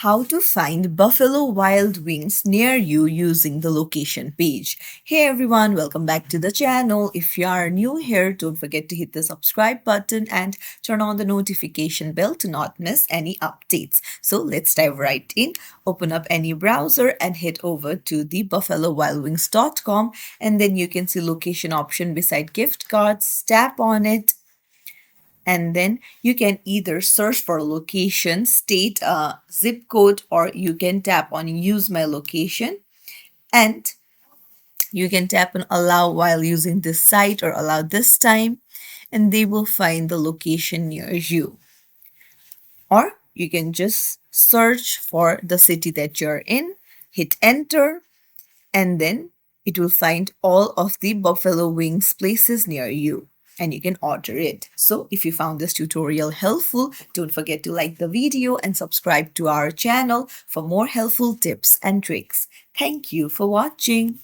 how to find Buffalo Wild Wings near you using the location page. Hey everyone, welcome back to the channel. If you are new here, don't forget to hit the subscribe button and turn on the notification bell to not miss any updates. So let's dive right in. Open up any browser and head over to the buffalowildwings.com, and then you can see location option beside gift cards. Tap on it, and then you can either search for location, state, zip code, or you can tap on use my location, and you can tap on allow while using this site or allow this time, and they will find the location near you. Or you can just search for the city that you're in, hit enter, and then it will find all of the Buffalo Wings places near you and you can order it. So if you found this tutorial helpful, don't forget to like the video and subscribe to our channel for more helpful tips and tricks. Thank you for watching.